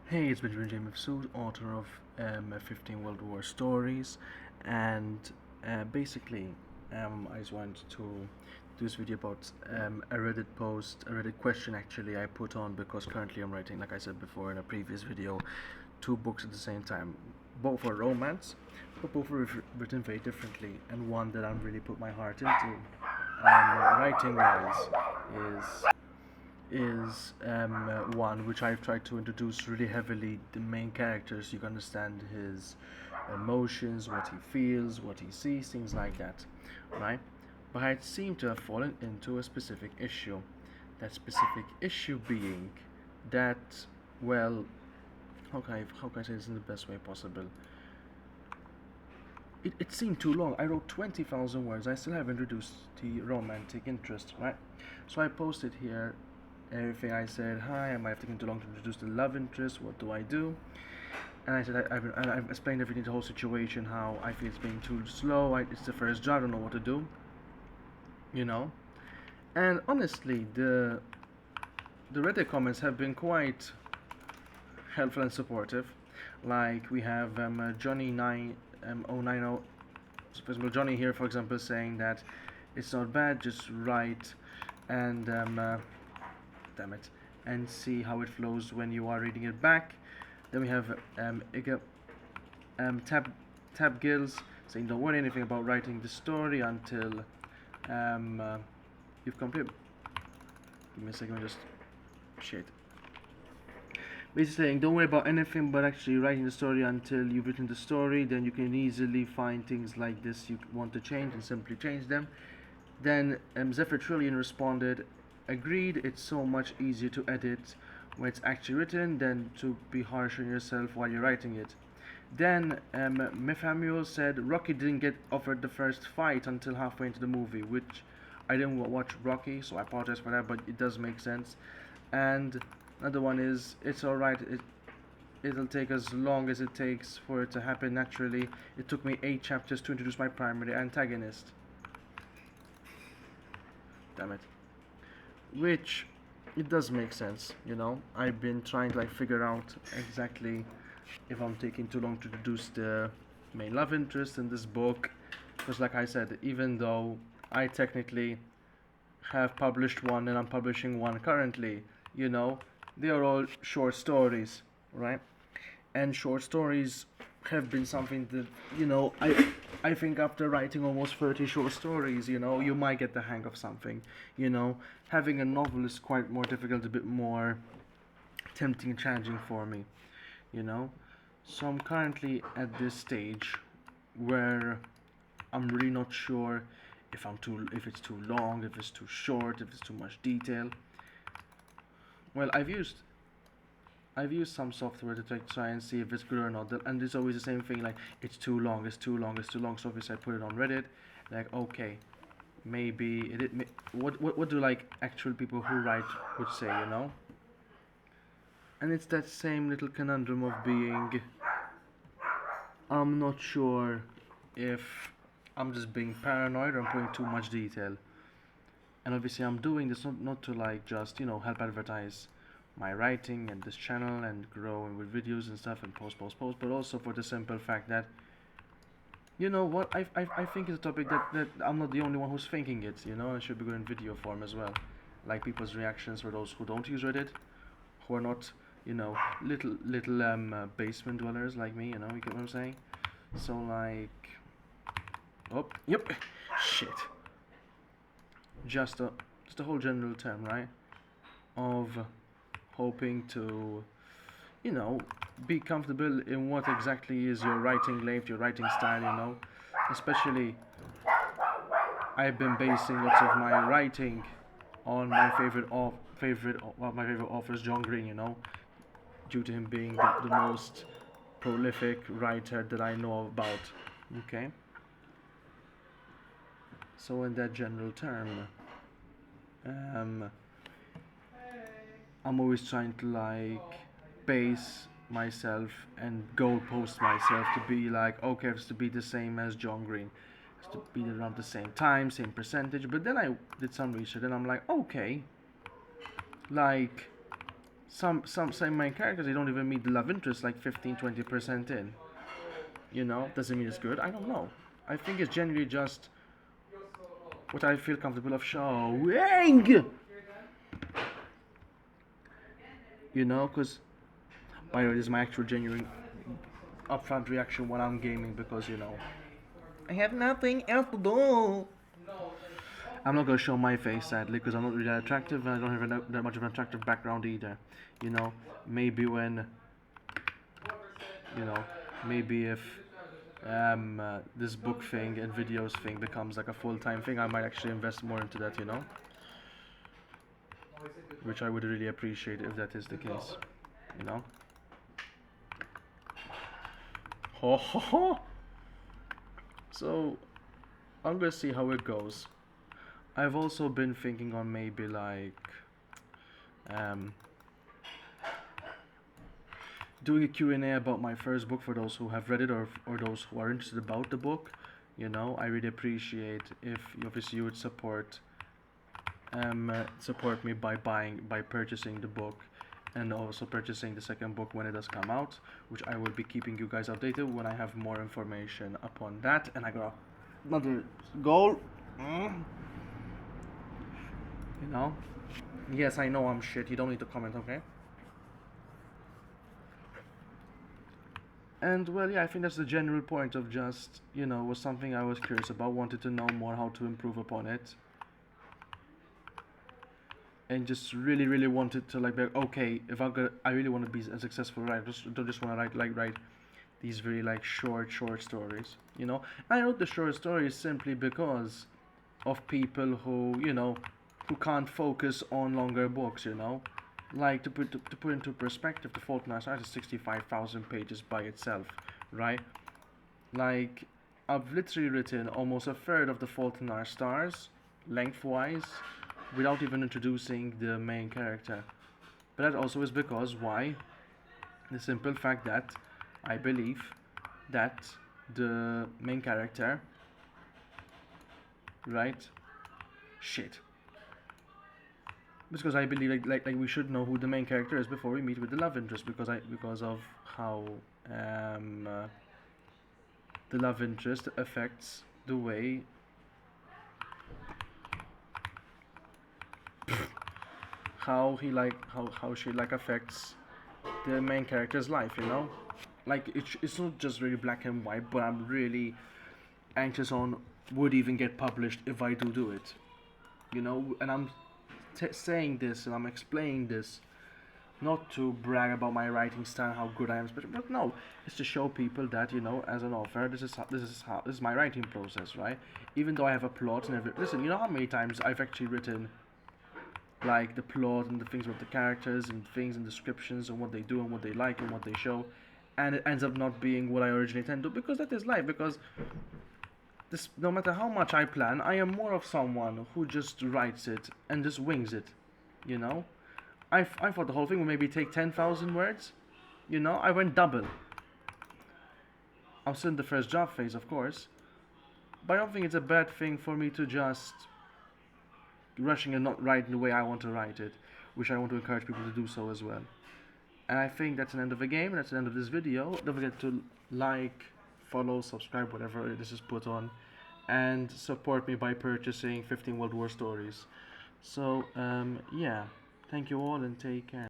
Hey, it's Benjamin James Sood, author of 15 World War stories, and basically, I just wanted to do this video about a Reddit post, a Reddit question actually I put on because currently I'm writing, like I said before in a previous video, two books at the same time. Both are romance, but both are written very differently, and one that I'm really put my heart into, writing wise, is one which I've tried to introduce really heavily the main characters. You can understand his emotions, what he feels, what he sees, things like that, right? But I seem to have fallen into a specific issue. That specific issue being that, well, how can I say this in the best way possible? It seemed too long. I wrote 20,000 words. I still haven't reduced the romantic interest, right? So I posted here everything. I said, hi, I might have taken too long to introduce the love interest. What do I do? And I said, I've explained everything, the whole situation, how I feel it's being too slow. It's the first job, I don't know what to do, you know? And honestly, the Reddit comments have been quite helpful and supportive. Like we have Johnny 9090, for example, Johnny here, for example, saying that it's not bad, just write and damn it, and see how it flows when you are reading it back. Then we have Tab Gills saying don't worry anything about writing the story until you've completed. Give me a second, just shit. Basically saying don't worry about anything but actually writing the story until you've written the story. Then you can easily find things like this you want to change and simply change them. Then Zephyr Trillion responded, agreed, it's so much easier to edit when it's actually written than to be harsh on yourself while you're writing it. Then Mephamuel said Rocky didn't get offered the first fight until halfway into the movie, which I didn't watch Rocky, so I apologize for that, but it does make sense. And another one is it's alright, it'll take as long as it takes for it to happen naturally. It took me 8 chapters to introduce my primary antagonist. Damn it. Which it does make sense, you know. I've been trying to like figure out exactly if I'm taking too long to introduce the main love interest in this book, because like I said, even though I technically have published one and I'm publishing one currently, you know, they are all short stories, right? And short stories have been something that, you know, I think after writing almost 30 short stories, you know, you might get the hang of something, you know. Having a novel is quite more difficult, a bit more tempting and challenging for me, you know. So I'm currently at this stage where I'm really not sure if it's too long, if it's too short, if it's too much detail. Well, I've used some software to try and see if it's good or not, and it's always the same thing, like it's too long, it's too long, it's too long. So obviously I put it on Reddit, like okay, maybe what do like actual people who write would say, you know? And it's that same little conundrum of being, I'm not sure if I'm just being paranoid or I'm putting too much detail. And obviously I'm doing this not to like just, you know, help advertise my writing and this channel and grow with videos and stuff and post, but also for the simple fact that, you know what, I think it's a topic that I'm not the only one who's thinking it, you know, and should be good in video form as well. Like people's reactions for those who don't use Reddit, who are not, you know, little basement dwellers like me, you know, you get what I'm saying? So like, oh, yep, shit. Just a whole general term, right? Of hoping to, you know, be comfortable in what exactly is your writing length, your writing style, you know. Especially, I've been basing lots of my writing on my favorite author, John Green, you know, due to him being the most prolific writer that I know about. Okay. So in that general term, um, I'm always trying to like base myself and goalpost myself to be like, okay, it's to be the same as John Green, it's to be around the same time, same percentage. But then I did some research and I'm like, okay, like some main characters, they don't even meet the love interest like 15-20% in. You know, doesn't mean it's good. I don't know. I think it's generally just what I feel comfortable of showing. You know, because by the way, this is my actual genuine upfront reaction when I'm gaming, because you know I have nothing else to do. I'm not gonna show my face sadly because I'm not really that attractive and I don't have that much of an attractive background either. You know, maybe when you know, maybe if this book thing and videos thing becomes like a full-time thing, I might actually invest more into that. You know, which I would really appreciate if that is the case. You know. Ho ho ho. So I'm gonna see how it goes. I've also been thinking on maybe like um, doing a Q&A about my first book for those who have read it, or those who are interested about the book. You know, I really appreciate if obviously you would support me by purchasing the book, and also purchasing the second book when it does come out, which I will be keeping you guys updated when I have more information upon that. And I got another goal. You know? Yes, I know I'm shit. You don't need to comment, okay? And well, yeah, I think that's the general point of just, you know, was something I was curious about, wanted to know more how to improve upon it. And just really wanted to like be like, okay, if I really want to be a successful writer, don't just want to write these really like short stories, you know. I wrote the short stories simply because of people who, you know, who can't focus on longer books, you know. Like to put into perspective, The Fault in Our Stars is 65,000 pages by itself, right? Like I've literally written almost a third of The Fault in Our Stars lengthwise without even introducing the main character. But that also is because why? The simple fact that I believe that the main character, right? Shit. Because I believe like we should know who the main character is before we meet with the love interest, because of how the love interest affects the way how she like affects the main character's life, you know. Like it's not just really black and white, but I'm really anxious on would even get published if I do it, you know. And I'm saying this and I'm explaining this not to brag about my writing style, how good I am, but no, it's to show people that, you know, as an author, this is my writing process, right? Even though I have a plot and listen, you know how many times I've actually written like the plot and the things with the characters and things and descriptions and what they do and what they like and what they show, and it ends up not being what I originally intended to, because that is life. Because this, no matter how much I plan, I am more of someone who just writes it and just wings it, you know. I thought the whole thing would maybe take 10,000 words, you know. I went double. I'm still in the first job phase, of course, but I don't think it's a bad thing for me to just rushing and not writing the way I want to write it, which I want to encourage people to do so as well. And I think that's the end of the game, and that's the end of this video. Don't forget to like, follow, subscribe, whatever this is put on, and support me by purchasing 15 World War Stories. So, yeah, thank you all and take care.